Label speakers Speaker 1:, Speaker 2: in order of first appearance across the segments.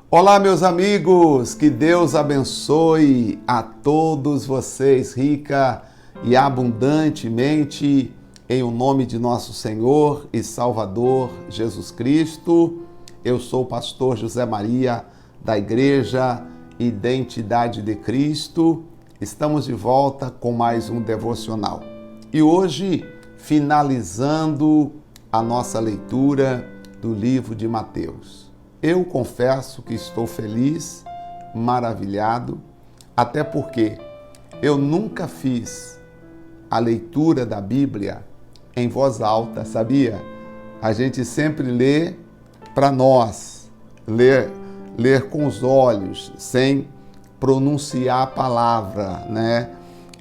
Speaker 1: Olá, meus amigos, que Deus abençoe a todos vocês rica e abundantemente em o nome de nosso Senhor e Salvador Jesus Cristo. Eu sou o pastor José Maria da Igreja Identidade de Cristo. Estamos de volta com mais um devocional. E hoje, finalizando a nossa leitura do livro de Mateus. Eu confesso que estou feliz, maravilhado, até porque eu nunca fiz a leitura da Bíblia em voz alta, sabia? A gente sempre lê para nós, ler com os olhos, sem pronunciar a palavra, né?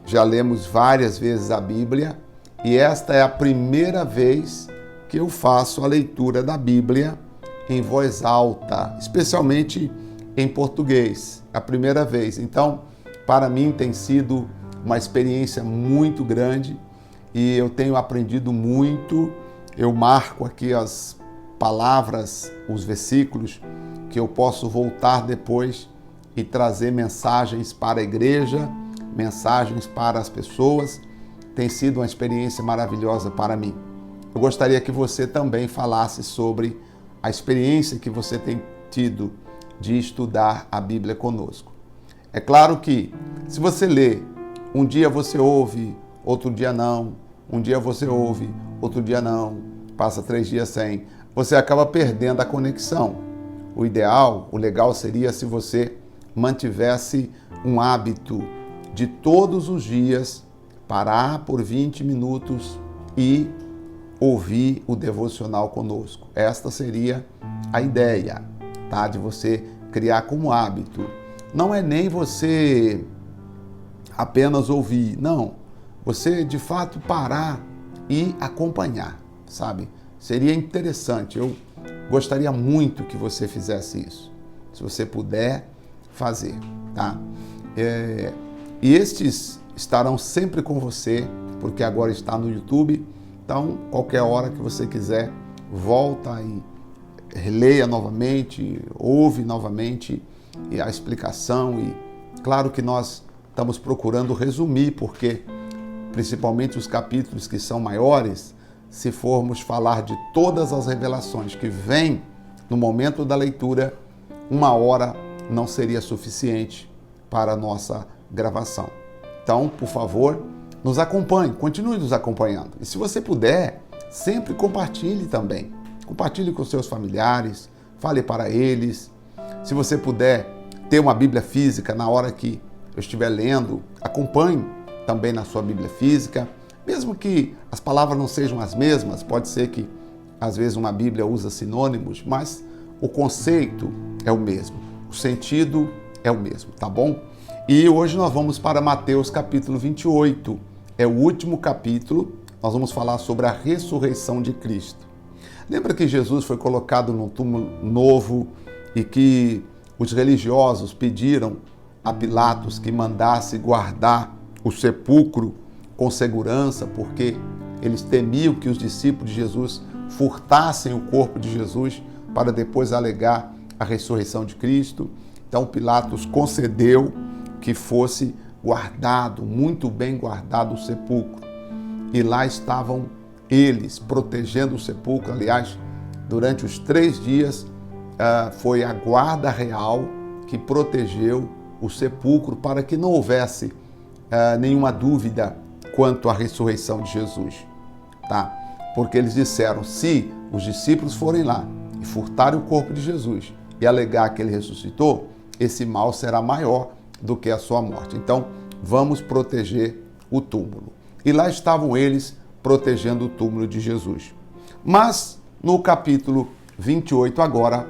Speaker 1: Já lemos várias vezes a Bíblia e esta é a primeira vez que eu faço a leitura da Bíblia em voz alta, especialmente em português, a primeira vez. Então, para mim tem sido uma experiência muito grande e eu tenho aprendido muito. Eu marco aqui as palavras, os versículos que eu posso voltar depois e trazer mensagens para a igreja, mensagens para as pessoas. Tem sido uma experiência maravilhosa para mim. Eu gostaria que você também falasse sobre a experiência que você tem tido de estudar a Bíblia conosco. É claro que, se você lê, um dia você ouve, outro dia não, um dia você ouve, outro dia não, passa 3 dias sem, você acaba perdendo a conexão. O ideal, o legal seria se você mantivesse um hábito de todos os dias parar por 20 minutos e ouvir o devocional conosco. Esta seria a ideia, tá? De você criar como hábito. Não é nem você apenas ouvir, não. Você, de fato, parar e acompanhar, sabe? Seria interessante. Eu gostaria muito que você fizesse isso. Se você puder fazer, tá? E estes estarão sempre com você, porque agora está no YouTube. Então, qualquer hora que você quiser, volta e releia novamente, ouve novamente a explicação. E claro que nós estamos procurando resumir, porque principalmente os capítulos que são maiores, se formos falar de todas as revelações que vêm no momento da leitura, 1 hora não seria suficiente para a nossa gravação. Então, por favor, nos acompanhe, continue nos acompanhando. E se você puder, sempre compartilhe também. Compartilhe com seus familiares, fale para eles. Se você puder ter uma Bíblia física na hora que eu estiver lendo, acompanhe também na sua Bíblia física. Mesmo que as palavras não sejam as mesmas, pode ser que às vezes uma Bíblia usa sinônimos, mas o conceito é o mesmo, o sentido é o mesmo, tá bom? E hoje nós vamos para Mateus capítulo 28. É o último capítulo, nós vamos falar sobre a ressurreição de Cristo. Lembra que Jesus foi colocado num túmulo novo e que os religiosos pediram a Pilatos que mandasse guardar o sepulcro com segurança, porque eles temiam que os discípulos de Jesus furtassem o corpo de Jesus para depois alegar a ressurreição de Cristo. Então Pilatos concedeu que fosse guardado, muito bem guardado o sepulcro. E lá estavam eles protegendo o sepulcro. Aliás, durante os 3 dias foi a guarda real que protegeu o sepulcro para que não houvesse nenhuma dúvida quanto à ressurreição de Jesus, tá? Porque eles disseram, se os discípulos forem lá e furtarem o corpo de Jesus e alegar que ele ressuscitou, esse mal será maior do que a sua morte. Então, vamos proteger o túmulo. E lá estavam eles protegendo o túmulo de Jesus. Mas, no capítulo 28 agora,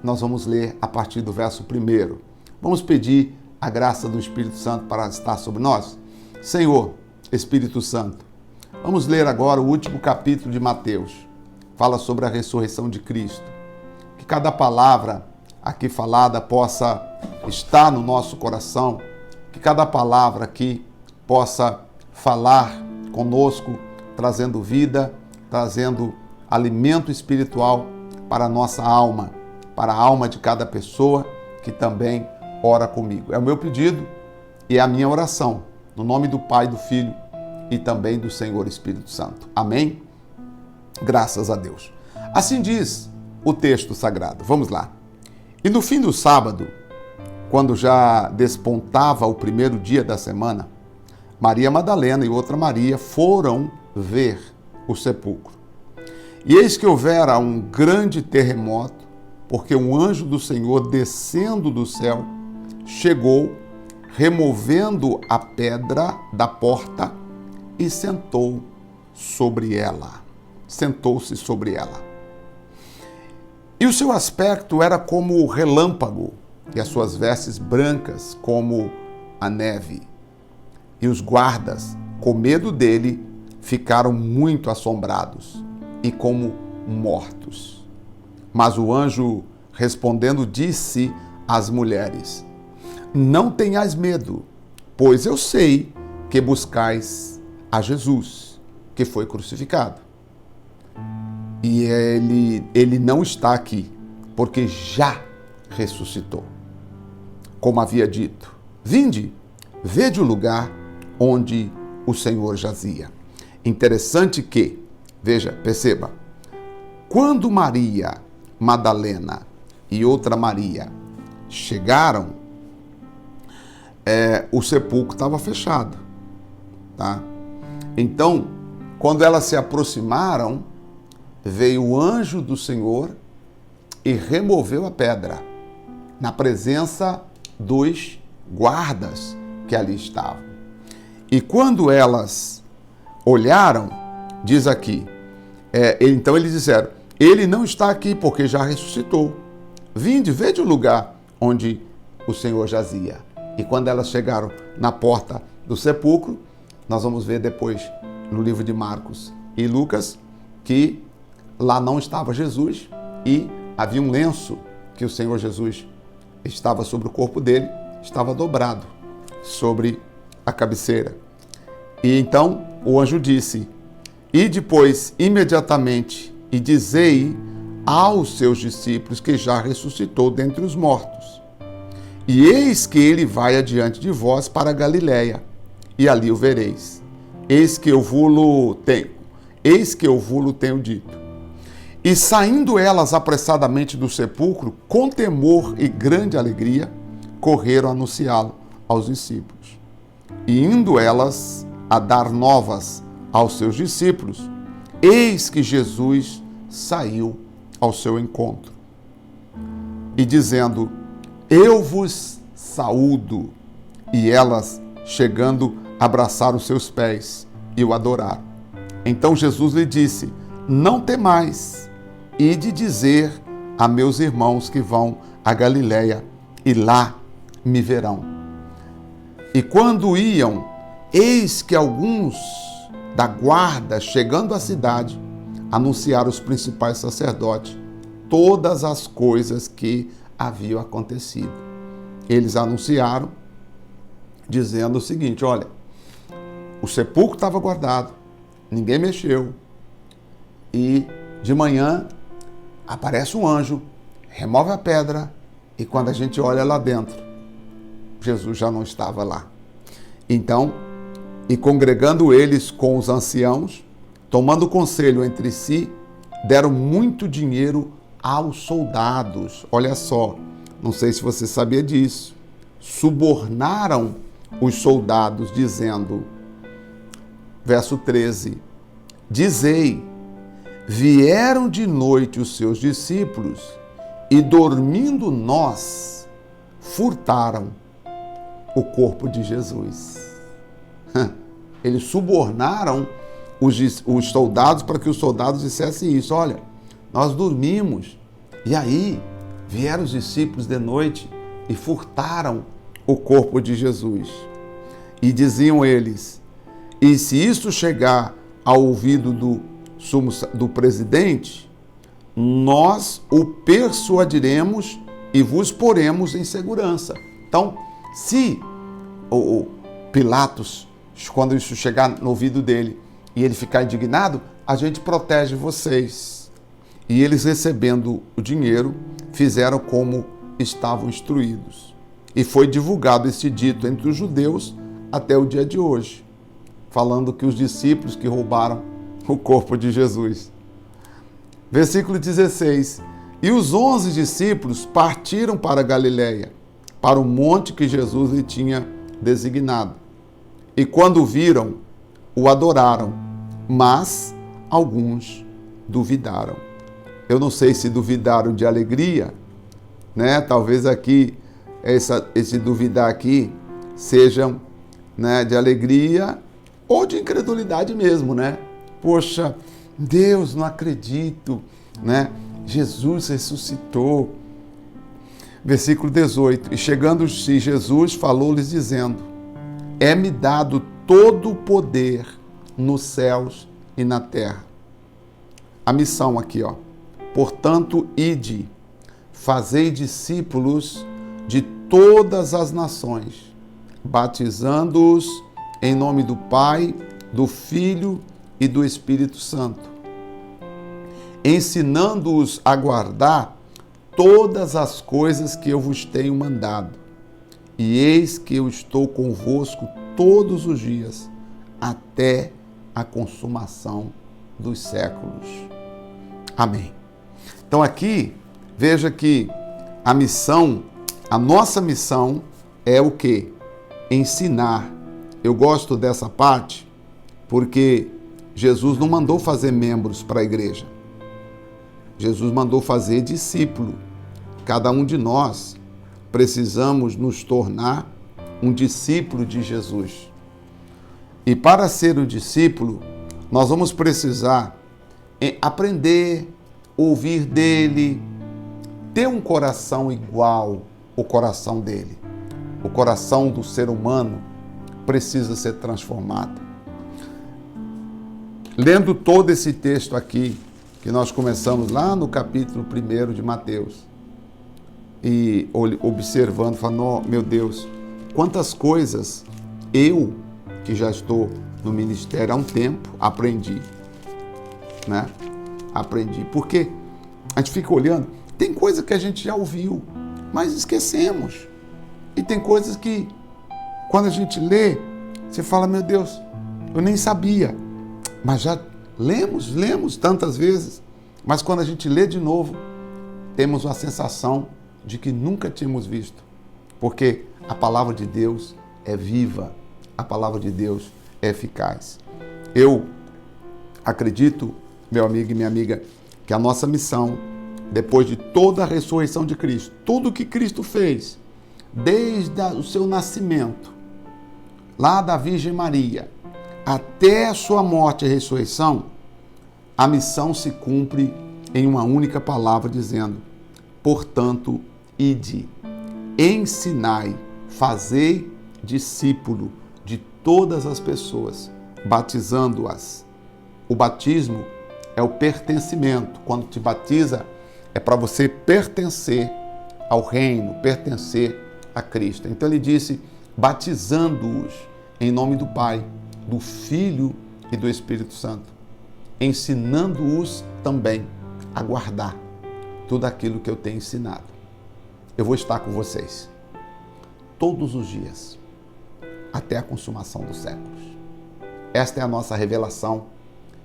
Speaker 1: nós vamos ler a partir do verso 1. Vamos pedir a graça do Espírito Santo para estar sobre nós? Senhor, Espírito Santo, vamos ler agora o último capítulo de Mateus. Fala sobre a ressurreição de Cristo. Que cada palavra aqui falada possa estar no nosso coração, que cada palavra aqui possa falar conosco, trazendo vida, trazendo alimento espiritual para a nossa alma. para a alma de cada pessoa que também ora comigo. É o meu pedido e é a minha oração, no nome do Pai, do Filho e também do Senhor Espírito Santo. Amém? Graças a Deus. Assim diz o texto sagrado. Vamos lá. E no fim do sábado, quando já despontava o primeiro dia da semana, Maria Madalena e outra Maria foram ver o sepulcro. E eis que houvera um grande terremoto, porque um anjo do Senhor, descendo do céu, chegou, removendo a pedra da porta e sentou sobre ela. Sentou-se sobre ela. E o seu aspecto era como o relâmpago, e as suas vestes brancas como a neve. E os guardas, com medo dele, ficaram muito assombrados e como mortos. Mas o anjo, respondendo, disse às mulheres: não tenhais medo, pois eu sei que buscais a Jesus, que foi crucificado. E ele não está aqui, porque já ressuscitou. Como havia dito, vinde, vede o lugar onde o Senhor jazia. Interessante que, veja, perceba, quando Maria Madalena e outra Maria chegaram, o sepulcro estava fechado, tá? Então, quando elas se aproximaram, veio o anjo do Senhor e removeu a pedra, na presença dos guardas que ali estavam. E quando elas olharam, diz aqui, então eles disseram, ele não está aqui porque já ressuscitou. Vinde, vede o lugar onde o Senhor jazia. E quando elas chegaram na porta do sepulcro, nós vamos ver depois no livro de Marcos e Lucas que lá não estava Jesus e havia um lenço que o Senhor Jesus estava sobre o corpo dele, estava dobrado sobre a cabeceira. E então o anjo disse, e depois imediatamente, e dizei aos seus discípulos que já ressuscitou dentre os mortos. E eis que ele vai adiante de vós para a Galiléia, e ali o vereis. Eis que eu vou-lo tenho dito. E saindo elas apressadamente do sepulcro, com temor e grande alegria, correram a anunciá-lo aos discípulos. E indo elas a dar novas aos seus discípulos, eis que Jesus saiu ao seu encontro. E dizendo, eu vos saúdo. E elas, chegando, abraçaram seus pés e o adoraram. Então Jesus lhe disse, não temais, ide dizer a meus irmãos que vão a Galiléia, e lá me verão. E quando iam, eis que alguns da guarda, chegando à cidade, anunciaram aos principais sacerdotes todas as coisas que haviam acontecido. Eles anunciaram, dizendo o seguinte, olha, o sepulcro estava guardado, ninguém mexeu, e de manhã aparece um anjo, remove a pedra, e quando a gente olha lá dentro, Jesus já não estava lá. Então, e congregando eles com os anciãos, tomando conselho entre si, deram muito dinheiro aos soldados. Olha só, não sei se você sabia disso. Subornaram os soldados, dizendo, verso 13, dizei, vieram de noite os seus discípulos, e dormindo nós, furtaram o corpo de Jesus. Eles subornaram os soldados para que os soldados dissessem isso. Olha, nós dormimos e aí vieram os discípulos de noite e furtaram o corpo de Jesus. E diziam eles, e se isso chegar ao ouvido do presidente, nós o persuadiremos e vos poremos em segurança. Então, se o Pilatos, quando isso chegar no ouvido dele e ele ficar indignado, a gente protege vocês. E eles, recebendo o dinheiro, fizeram como estavam instruídos. E foi divulgado esse dito entre os judeus até o dia de hoje, falando que os discípulos que roubaram o corpo de Jesus. Versículo 16. E os 11 discípulos partiram para Galiléia, para o monte que Jesus lhe tinha designado. E quando o viram, o adoraram, mas alguns duvidaram. Eu não sei se duvidaram de alegria, né? Talvez aqui, esse duvidar aqui, sejam, né, de alegria ou de incredulidade mesmo, né? Poxa, Deus, não acredito, né? Jesus ressuscitou. Versículo 18. E chegando-se Jesus, falou-lhes dizendo: é-me dado todo o poder nos céus e na terra. A missão aqui, ó. Portanto, ide, fazei discípulos de todas as nações, batizando-os em nome do Pai, do Filho e do Espírito Santo, ensinando-os a guardar todas as coisas que eu vos tenho mandado. E eis que eu estou convosco todos os dias, até a consumação dos séculos. Amém. Então aqui, veja que a missão, a nossa missão é o quê? Ensinar. Eu gosto dessa parte porque Jesus não mandou fazer membros para a igreja. Jesus mandou fazer discípulo. Cada um de nós precisamos nos tornar um discípulo de Jesus. E para ser um discípulo, nós vamos precisar aprender, ouvir dele, ter um coração igual ao coração dele. O coração do ser humano precisa ser transformado. Lendo todo esse texto aqui, que nós começamos lá no capítulo 1 de Mateus, e observando, falando, oh, meu Deus, quantas coisas eu, que já estou no ministério há um tempo, aprendi, né? Aprendi, porque a gente fica olhando, tem coisa que a gente já ouviu, mas esquecemos, e tem coisas que, quando a gente lê, você fala, meu Deus, eu nem sabia, mas já lemos tantas vezes, mas quando a gente lê de novo, temos uma sensação de que nunca tínhamos visto, porque a palavra de Deus é viva, a palavra de Deus é eficaz. Eu acredito, meu amigo e minha amiga, que a nossa missão, depois de toda a ressurreição de Cristo, tudo o que Cristo fez, desde o seu nascimento, lá da Virgem Maria, até a sua morte e ressurreição, a missão se cumpre em uma única palavra, dizendo, portanto, ide, ensinai, fazei discípulo de todas as pessoas, batizando-as. O batismo é o pertencimento. Quando te batiza, é para você pertencer ao reino, pertencer a Cristo. Então ele disse, batizando-os em nome do Pai, do Filho e do Espírito Santo, ensinando-os também a guardar tudo aquilo que eu tenho ensinado. Eu vou estar com vocês todos os dias, até a consumação dos séculos. Esta é a nossa revelação,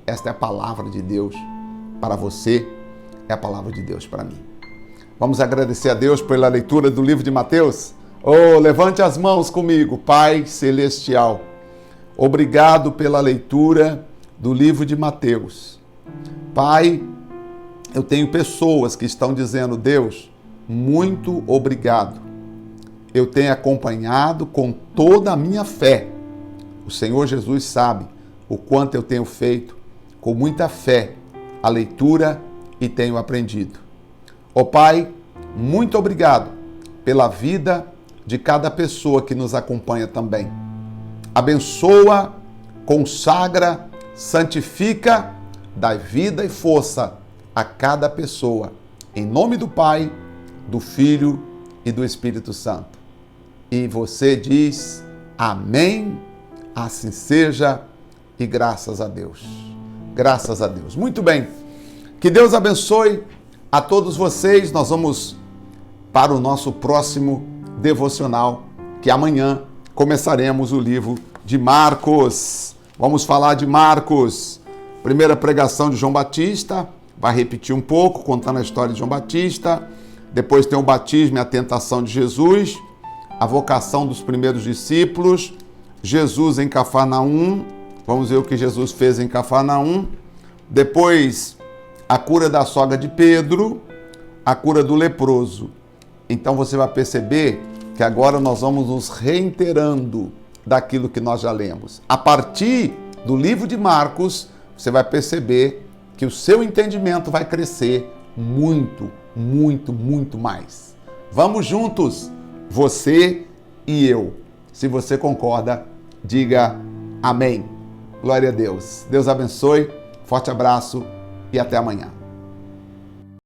Speaker 1: esta é a palavra de Deus para você, é a palavra de Deus para mim. Vamos agradecer a Deus pela leitura do livro de Mateus? Oh, levante as mãos comigo, Pai Celestial. Obrigado pela leitura do livro de Mateus. Pai, eu tenho pessoas que estão dizendo, Deus, muito obrigado. Eu tenho acompanhado com toda a minha fé. O Senhor Jesus sabe o quanto eu tenho feito com muita fé a leitura e tenho aprendido. Ó Pai, muito obrigado pela vida de cada pessoa que nos acompanha também. Abençoa, consagra, santifica, dá vida e força a cada pessoa. Em nome do Pai, do Filho e do Espírito Santo. E você diz, amém, assim seja e graças a Deus. Graças a Deus. Muito bem. Que Deus abençoe A todos vocês, nós vamos para o nosso próximo devocional, que amanhã começaremos o livro de Marcos. Vamos falar de Marcos. Primeira pregação de João Batista, vai repetir um pouco, contando a história de João Batista. Depois tem o batismo e a tentação de Jesus, a vocação dos primeiros discípulos, Jesus em Cafarnaum, vamos ver o que Jesus fez em Cafarnaum. Depois, a cura da sogra de Pedro, a cura do leproso. Então você vai perceber que agora nós vamos nos reiterando daquilo que nós já lemos. A partir do livro de Marcos, você vai perceber que o seu entendimento vai crescer muito, muito, muito mais. Vamos juntos, você e eu. Se você concorda, diga amém. Glória a Deus. Deus abençoe, forte abraço e até amanhã.